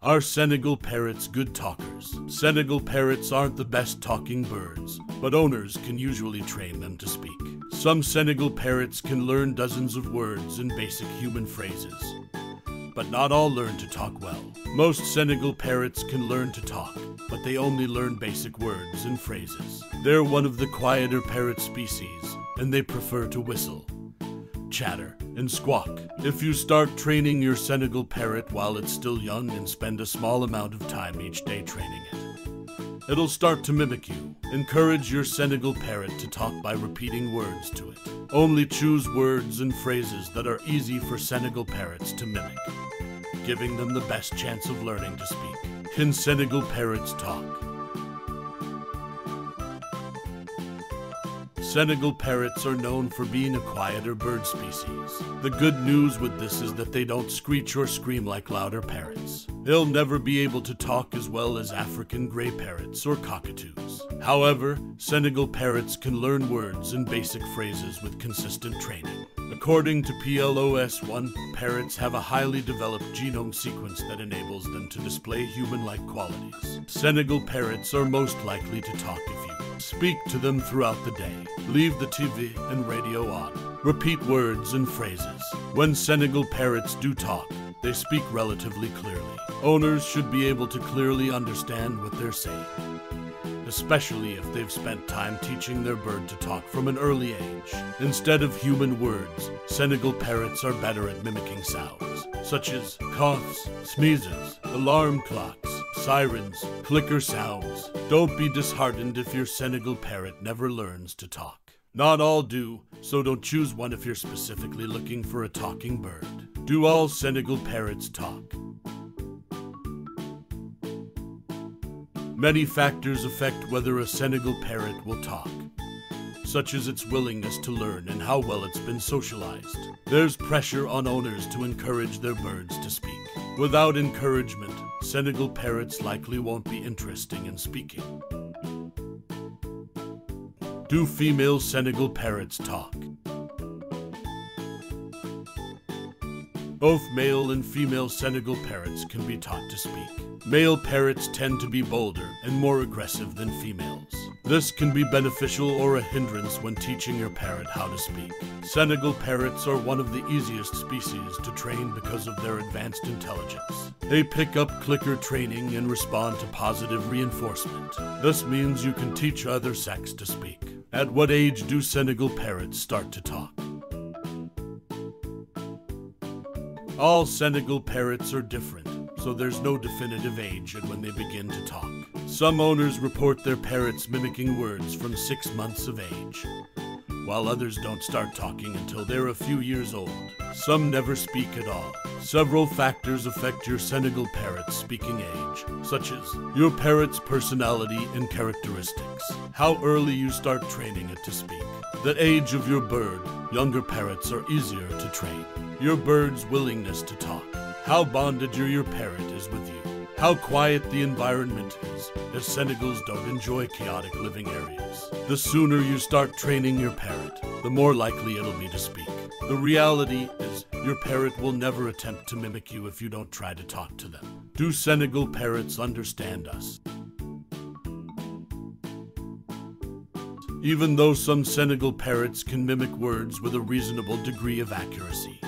Are Senegal parrots good talkers? Senegal parrots aren't the best talking birds, but owners can usually train them to speak. Some Senegal parrots can learn dozens of words and basic human phrases, but not all learn to talk well. Most Senegal parrots can learn to talk, but they only learn basic words and phrases. They're one of the quieter parrot species, and they prefer to whistle, chatter, and squawk. If you start training your Senegal parrot while it's still young and spend a small amount of time each day training it, it'll start to mimic you. Encourage your Senegal parrot to talk by repeating words to it. Only choose words and phrases that are easy for Senegal parrots to mimic, giving them the best chance of learning to speak. Can Senegal parrots talk? Senegal parrots are known for being a quieter bird species. The good news with this is that they don't screech or scream like louder parrots. They'll never be able to talk as well as African gray parrots or cockatoos. However, Senegal parrots can learn words and basic phrases with consistent training. According to PLOS1, parrots have a highly developed genome sequence that enables them to display human-like qualities. Senegal parrots are most likely to talk if you speak to them throughout the day. Leave the TV and radio on. Repeat words and phrases. When Senegal parrots do talk, they speak relatively clearly. Owners should be able to clearly understand what they're saying, especially if they've spent time teaching their bird to talk from an early age. Instead of human words, Senegal parrots are better at mimicking sounds, such as coughs, sneezes, alarm clocks, sirens, clicker sounds. Don't be disheartened if your Senegal parrot never learns to talk. Not all do, so don't choose one if you're specifically looking for a talking bird. Do all Senegal parrots talk? Many factors affect whether a Senegal parrot will talk, such as its willingness to learn and how well it's been socialized. There's pressure on owners to encourage their birds to speak. Without encouragement, Senegal parrots likely won't be interested in speaking. Do female Senegal parrots talk? Both male and female Senegal parrots can be taught to speak. Male parrots tend to be bolder and more aggressive than females. This can be beneficial or a hindrance when teaching your parrot how to speak. Senegal parrots are one of the easiest species to train because of their advanced intelligence. They pick up clicker training and respond to positive reinforcement. This means you can teach either sex to speak. At what age do Senegal parrots start to talk? All Senegal parrots are different, so there's no definitive age at when they begin to talk. Some owners report their parrots mimicking words from 6 months of age, while others don't start talking until they're a few years old. Some never speak at all. Several factors affect your Senegal parrot's speaking age, such as your parrot's personality and characteristics, how early you start training it to speak, the age of your bird. Younger parrots are easier to train. Your bird's willingness to talk, how bonded your parrot is with you, how quiet the environment is, as Senegals don't enjoy chaotic living areas. The sooner you start training your parrot, the more likely it'll be to speak. The reality is, your parrot will never attempt to mimic you if you don't try to talk to them. Do Senegal parrots understand us? Even though some Senegal parrots can mimic words with a reasonable degree of accuracy,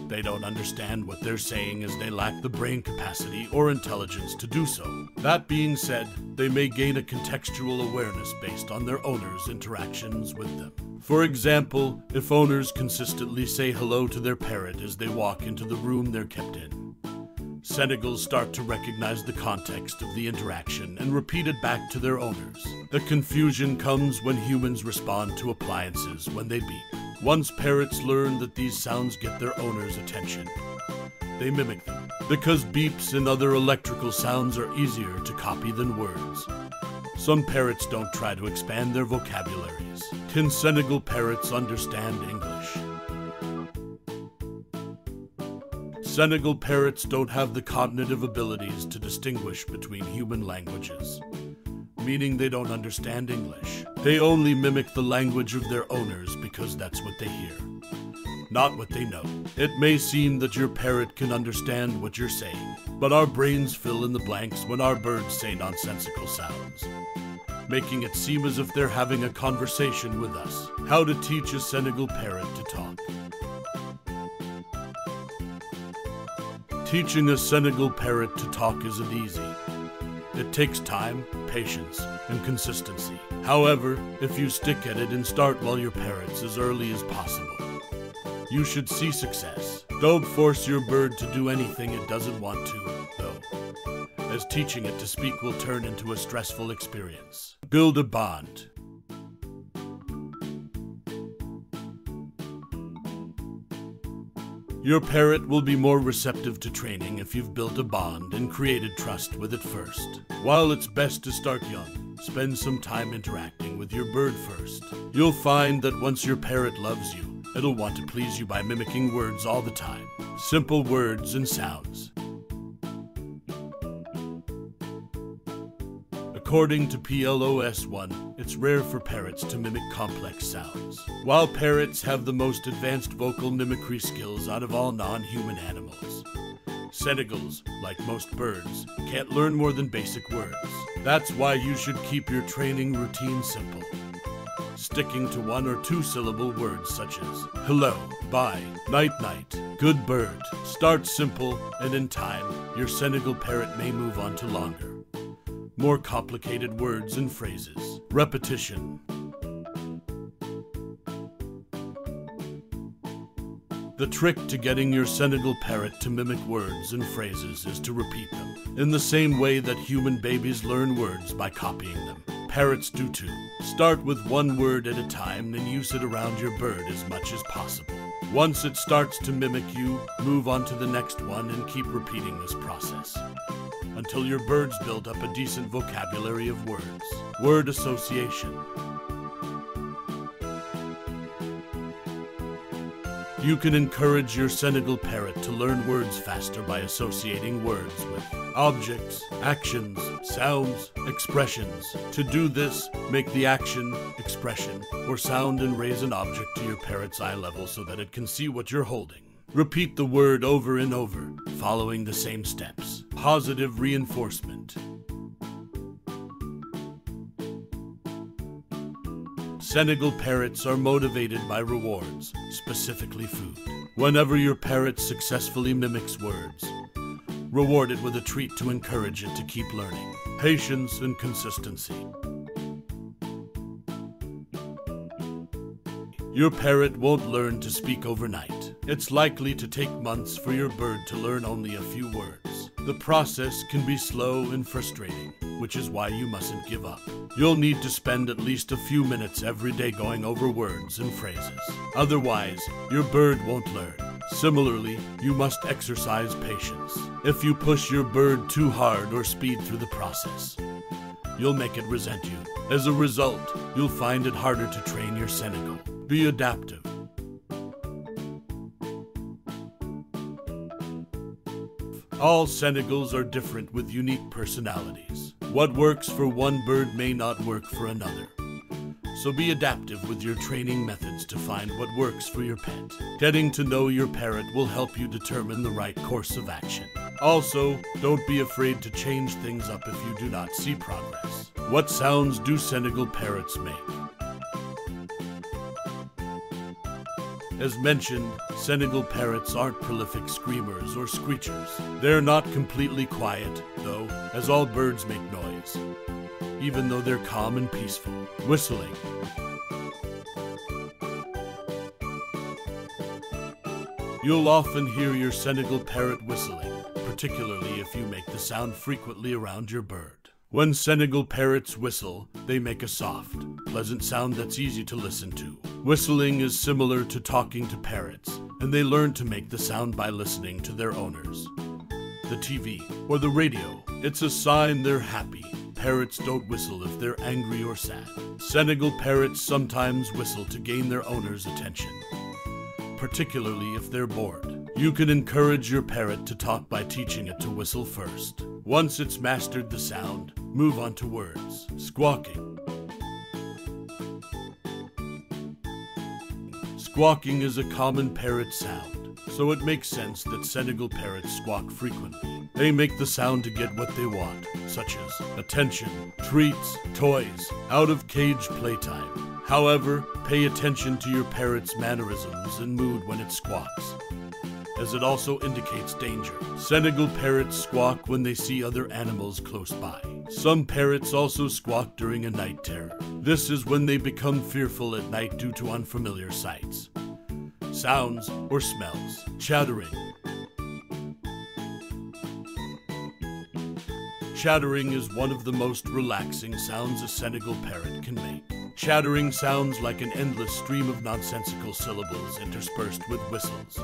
they don't understand what they're saying as they lack the brain capacity or intelligence to do so. That being said, they may gain a contextual awareness based on their owners' interactions with them. For example, if owners consistently say hello to their parrot as they walk into the room they're kept in, Senegals start to recognize the context of the interaction and repeat it back to their owners. The confusion comes when humans respond to appliances when they beep. Once parrots learn that these sounds get their owner's attention, they mimic them. Because beeps and other electrical sounds are easier to copy than words, some parrots don't try to expand their vocabularies. Can Senegal parrots understand English? Senegal parrots don't have the cognitive abilities to distinguish between human languages, meaning they don't understand English. They only mimic the language of their owners because that's what they hear. not what they know. It may seem that your parrot can understand what you're saying, but our brains fill in the blanks when our birds say nonsensical sounds, making it seem as if they're having a conversation with us. How to teach a Senegal parrot to talk. Teaching a Senegal parrot to talk isn't easy. It takes time, patience, and consistency. However, if you stick at it and start while your parrot's as early as possible, you should see success. Don't force your bird to do anything it doesn't want to, though, as teaching it to speak will turn into a stressful experience. Build a bond. Your parrot will be more receptive to training if you've built a bond and created trust with it first. While it's best to start young, spend some time interacting with your bird first. You'll find that once your parrot loves you, it'll want to please you by mimicking words all the time. Simple words and sounds. According to PLOS1, it's rare for parrots to mimic complex sounds. While parrots have the most advanced vocal mimicry skills out of all non-human animals, Senegals, like most birds, can't learn more than basic words. That's why you should keep your training routine simple, sticking to 1 or 2 syllable words such as hello, bye, night-night, good bird. Start simple, and in time, your Senegal parrot may move on to longer, more complicated words and phrases. Repetition. The trick to getting your Senegal parrot to mimic words and phrases is to repeat them, in the same way that human babies learn words by copying them. Parrots do too. Start with 1 word at a time, then use it around your bird as much as possible. Once it starts to mimic you, move on to the next one and keep repeating this process until your birds build up a decent vocabulary of words. Word association. You can encourage your Senegal parrot to learn words faster by associating words with objects, actions, sounds, expressions. To do this, make the action, expression, or sound and raise an object to your parrot's eye level so that it can see what you're holding. Repeat the word over and over, following the same steps. Positive reinforcement. Senegal parrots are motivated by rewards, specifically food. Whenever your parrot successfully mimics words, reward it with a treat to encourage it to keep learning. Patience and consistency. Your parrot won't learn to speak overnight. It's likely to take months for your bird to learn only a few words. The process can be slow and frustrating, which is why you mustn't give up. You'll need to spend at least a few minutes every day going over words and phrases. Otherwise, your bird won't learn. Similarly, you must exercise patience. If you push your bird too hard or speed through the process, you'll make it resent you. As a result, you'll find it harder to train your Senegal. Be adaptive. All Senegals are different with unique personalities. What works for one bird may not work for another. So be adaptive with your training methods to find what works for your pet. Getting to know your parrot will help you determine the right course of action. Also, don't be afraid to change things up if you do not see progress. What sounds do Senegal parrots make? As mentioned, Senegal parrots aren't prolific screamers or screechers. They're not completely quiet, though, as all birds make noise, even though they're calm and peaceful. Whistling. You'll often hear your Senegal parrot whistling, particularly if you make the sound frequently around your bird. When Senegal parrots whistle, they make a soft, pleasant sound that's easy to listen to. Whistling is similar to talking to parrots, and they learn to make the sound by listening to their owners, the TV, or the radio. It's a sign they're happy. Parrots don't whistle if they're angry or sad. Senegal parrots sometimes whistle to gain their owner's attention, particularly if they're bored. You can encourage your parrot to talk by teaching it to whistle first. Once it's mastered the sound, move on to words. Squawking. Squawking is a common parrot sound, so it makes sense that Senegal parrots squawk frequently. They make the sound to get what they want, such as attention, treats, toys, out-of-cage playtime. However, pay attention to your parrot's mannerisms and mood when it squawks, as it also indicates danger. Senegal parrots squawk when they see other animals close by. Some parrots also squawk during a night terror. This is when they become fearful at night due to unfamiliar sights, sounds, or smells. Chattering. Chattering is one of the most relaxing sounds a Senegal parrot can make. Chattering sounds like an endless stream of nonsensical syllables interspersed with whistles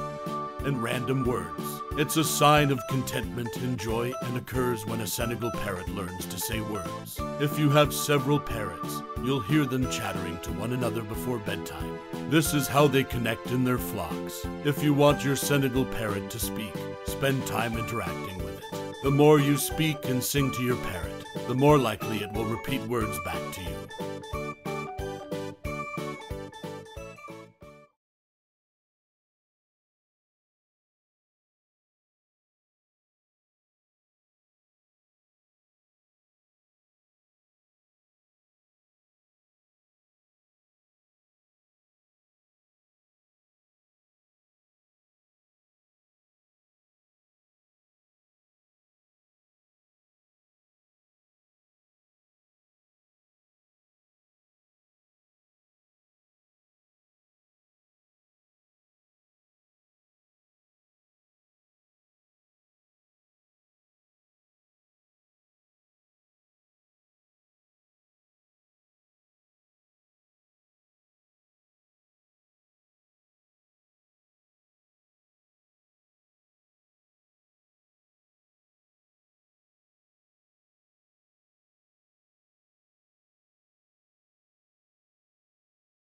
and random words. It's a sign of contentment and joy and occurs when a Senegal parrot learns to say words. If you have several parrots, you'll hear them chattering to one another before bedtime. This is how they connect in their flocks. If you want your Senegal parrot to speak, spend time interacting with it. The more you speak and sing to your parrot, the more likely it will repeat words back to you.